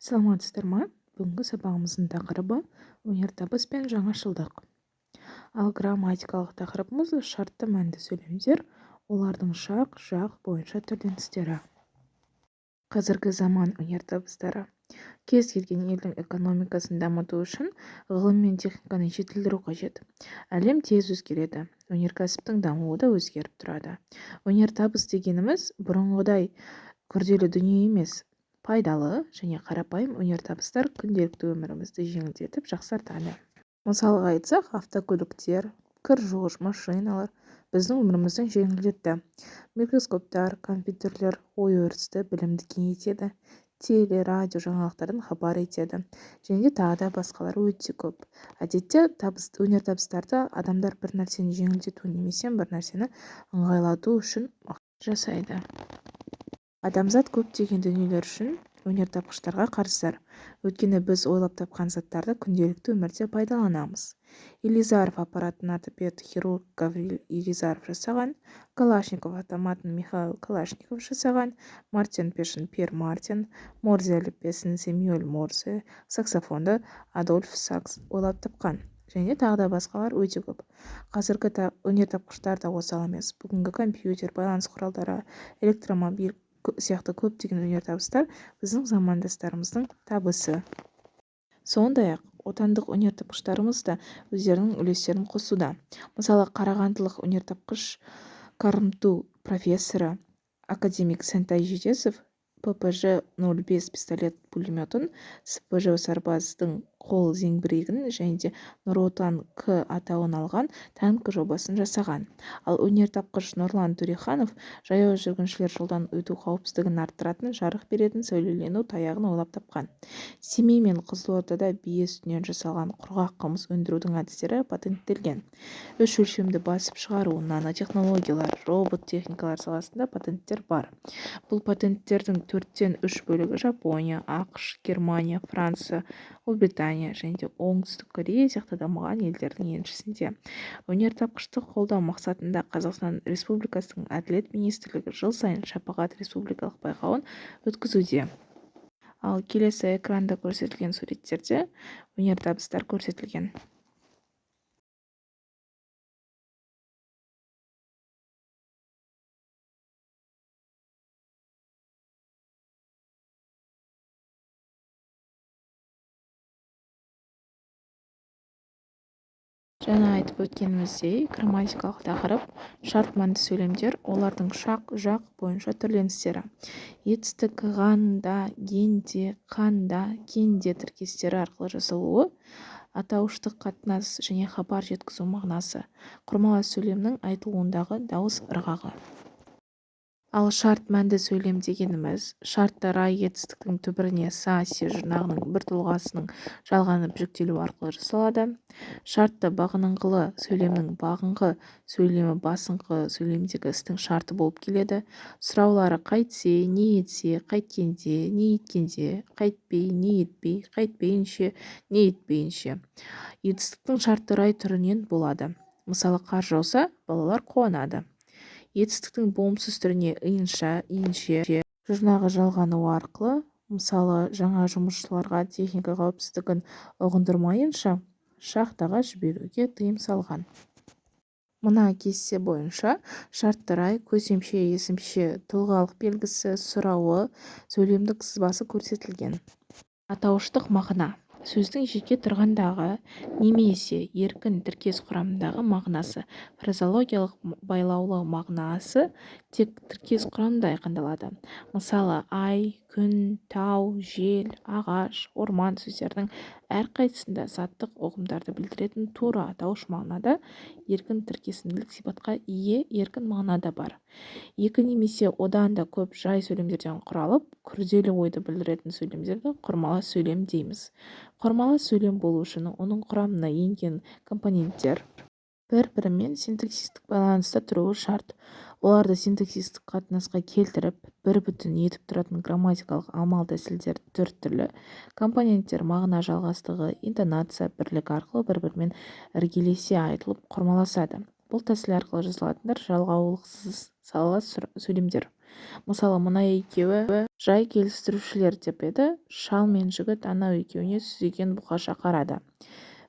Саламатсыздар ма? Бүгінгі сабағымыздың тақырыбы өнертабыс пен жаңашылдық. Ал грамматикалық тақырыбымыз шартты мәнді сөйлемдер, олардың шақ бойынша түрленістері. Қазіргі заман өнертабыстары. Кез келген елдің экономикасын дамыту үшін ғылым мен техниканы жетілдіру қажет. Әлем тез өзгереді, өнеркәсіптің дамуы да өзгеріп тұрады. Өнертабыс дегеніміз бұрынғыдай күрделі дүние емес, пайдалы және қарапайым өнертабыстар күнделікті өмірімізді жеңілдетіп жақсартады. Мысалға айтсақ, автокөліктер, кір жуғыш машиналар біздің өмірімізді жеңілдетті. Микроскоптар, компьютерлер ой өрісті, білімді кеңейтеді. Теле, радио жаңалықтардан хабар етеді. Және тағы да басқалары өте көп. Әдетте өнертабыстарды адамдар бір нәрсені жеңілдету немесе бір нәрсені ыңғайлату үшін жасайды. Адамзат көптеген дүниелер үшін өнертапқыштарға қарыздар. Өйткені біз ойлап тапқан заттарды күнделікті өмірде пайдаланамыз. Елизаров аппаратын ортопед хирург Гаврил Елизаров жасаған, Калашников автоматын Михаил Калашников жасаған, Мартин пешін Пьер Мартин, Морзе әліппесін Сэмюэль Морзе, саксофонды Адольф Сакс ойлап тапқан. Және тағы да басқалар өте көп. Қазіргі өнертапқыштар да осал емес. Бүгінгі компьютер, байланыс құралдары, электромобиль сияқты көптеген өнертабыстар біздің замандастарымыздың табысы. Сондай-ақ отандық өнертапқыштарымыз да өздерінің үлестерін қосуда. Мысалы, қарағандылық өнертапқыш Карымту профессоры академик Сәнтай Жетесов ППЖ-05 пистолет пулеметін, СПЖ сарбаздың қол зеңбірегін және де Нұр Отан К атауын алған танк жобасын жасаған. Ал өнертапқыш Нұрлан Төреханов жаяу жүргіншілер жолдан өту қауіпсіздігін арттыратын жарық беретін сәулелену таяғын ойлап тапқан. Семей мен Қызылордада бие сүтінен жасалған құрғақ қымыз өндірудің әдістері патенттелген. Үш өлшемді басып шығару, нанотехнологиялар, робот техникалар саласында патенттер бар. Бұл патенттердің 4-3 бөлігі Жапония, ақш, Германия, Франция, Ұлыбритания және де Оңтүстік Корея сияқты дамыған елдердің еншісінде. Өнертапқышты қолдау мақсатында Қазақстан Республикасының Әділет министрлігі жыл сайын шапағат республикалық байқауын өткізуде. Ал келесі экранда көрсетілген суреттерде өнертабыстар көрсетілген. Жаңа айтып өткеніміздей, грамматикалық тақырып шарт мәнді сөйлемдер, олардың шақ бойынша түрленістері. Етістік ғанда, генде, қанда, кенде тіркестері арқылы жасалуы, атауыштық қатынас және хабар жеткізу мағынасы, құрмалас сөйлемнің айтылуындағы дауыс ырғағы. Ал шарт мәнді сөйлем дегеніміз шартты рай етістіктің түбіріне са се жұрнағының бір тұлғасының жалғанып жүктелу арқылы жасалады. Шартты бағыныңқылы сөйлемнің бағыңқы сөйлемі басыңқы сөйлемдегі істің шарты болып келеді. Сұраулары қайтсе, не етсе, қайткенде, не еткенде, қайтпей, не етпей, қайтпейінше, не етпейінше. Етістіктің шартты рай түрінен болады. Мысалы, қар жауса, балалар қуанады. Етістіктің болымсыз түріне иынша, иінше, жұрнағы жалғануы арқылы, мысалы, жаңа жұмысшыларға техника қауіпсіздігін ұғындырмайынша, шахтаға жіберуге тыйым салған. Мына кесте бойынша шартты рай, көсемше, есімше, тұлғалық белгісі, сұрауы, сөйлемдік сызбасы көрсетілген. Атауыштық мағына. Сөздің жеке тұрғандағы немесе еркін тіркес құрамындағы мағынасы, фразеологиялық байлаулы мағынасы тек тіркес құрамында айқындалады. Мысалы, ай, күн, тау, жел, ағаш, орман сөздердің әрқайсысында заттық ұғымдарды білдіретін тура атауыш мағынада еркін тіркесімділік сипатқа ие еркін мағынада бар. Екі немесе одан да көп жай сөйлемдерден құралып, күрделі ойды білдіретін сөйлемдерді құрмалас сөйлем дейміз. Құрмалас сөйлем болу үшін оның құрамына енген компоненттер бір-бірімен синтаксистік байланыста тұруы шарт. Оларды синтаксистік қатынасқа келтіріп, бір бүтін етіп тұратын грамматикалық амал-тәсілдер 4 түрлі. Компоненттер мағына жалғастығы, интонация, бірлік арқылы бір-бірімен іргелесе айтылып құрмаласады. Бұл тәсіл арқылы жасалатындар жалғаулықсыз салалас сөйлемдер. Мысалы, мына екеуі жай келістірушілер деп еді. Шал мен жігіт анау екеуіне сүзеген бұқаша қарады.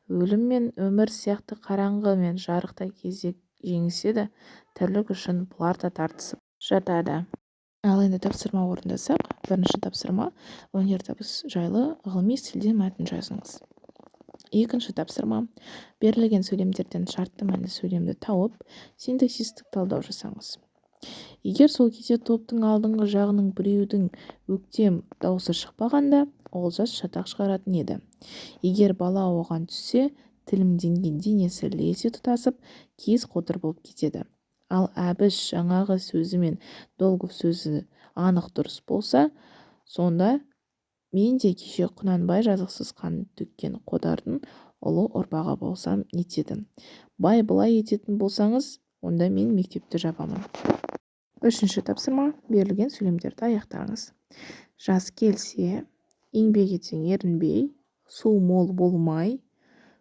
Өлім мен өмір сияқты қараңғы мен жарықта кезек жеңіседі. Тірлік үшін бұлар да тартысып жатады. Ал енді тапсырма орындасақ, бірінші тапсырма өнертабыс жайлы ғылыми стильде мәтін жазыңыз. Екінші тапсырма берілген сөйлемдерден шартты мәнді сөйлемді тауып, синтаксистік талдау жасаңыз. Егер сол кезде топтың алдыңғы жағының біреудің өктем дауысы шықпағанда, олжас шатақ шығаратын еді. Егер бала оған түссе, тілімденген денесі лезде тұтасып, кез қотыр болып кетеді. Ал Әбіш жаңағы сөзі мен Долгов сөзі анық дұрыс болса, сонда мен де кеше Құнанбай жазықсыз қан төккен қодардың ұлы ұрпағы болсам нетеді. Бай былай ететін болсаңыз, онда мен мектепті жабамын. Үшінші тапсырма берілген сөйлемдерді аяқтаңыз. Жаз келсе, еңбек етсең ерінбей, су мол болмай,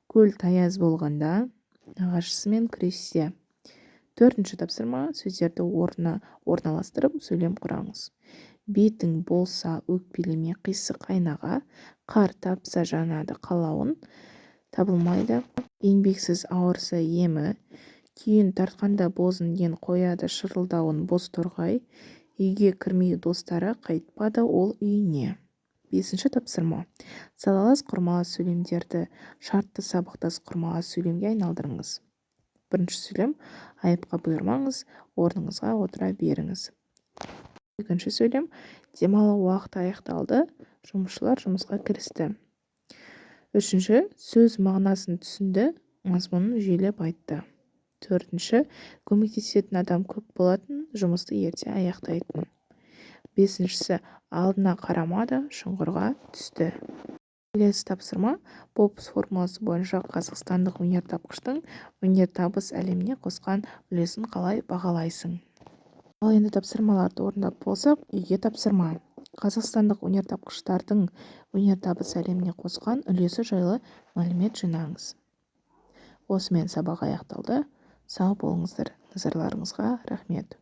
көл таяз болғанда, нағашысымен күрессе. Төртінші тапсырма сөздерді орналастырып сөйлем құраңыз. Бетің болса өкпелеме қисық айнаға, қар тапса жанады қалауын, табылмайды. Еңбексіз ауырса емі, күйін тартқанда бозын ен қояды шырылдауын боз торғай, үйге кірмей достары қайтпады ол үйіне. Бесінші тапсырма. Салалас құрмалас сөйлемдерді шартты сабақтас құрмалас сөйлемге айналдырыңыз. Бірінші сөйлем: айыпқа бұйырмаңыз, орныңызға отыра беріңіз. Екінші сөйлем: демалу уақыты аяқталды, жұмысшылар жұмысқа кірісті. Үшінші: сөз мағынасын түсінді, мазмұнын жүйелеп айтты. Төртінші: көмектесетін адам көп болатын, жұмысты ерте аяқтайтын. Бесіншісі: алдына қарамады, шұңғырға түсті. Келесі тапсырма: Попс формуласы бойынша қазақстандық өнертапқыштың өнертабыс әлеміне қосқан үлесін қалай бағалайсың? Ал енді тапсырмаларды орындап болсақ, үйге тапсырма: қазақстандық өнертапқыштардың өнертабыс әлеміне қосқан үлесі жайлы мәлімет жинаңыз. Осымен сабақ аяқталды. Сау болыңыздар. Назарларыңызға рахмет.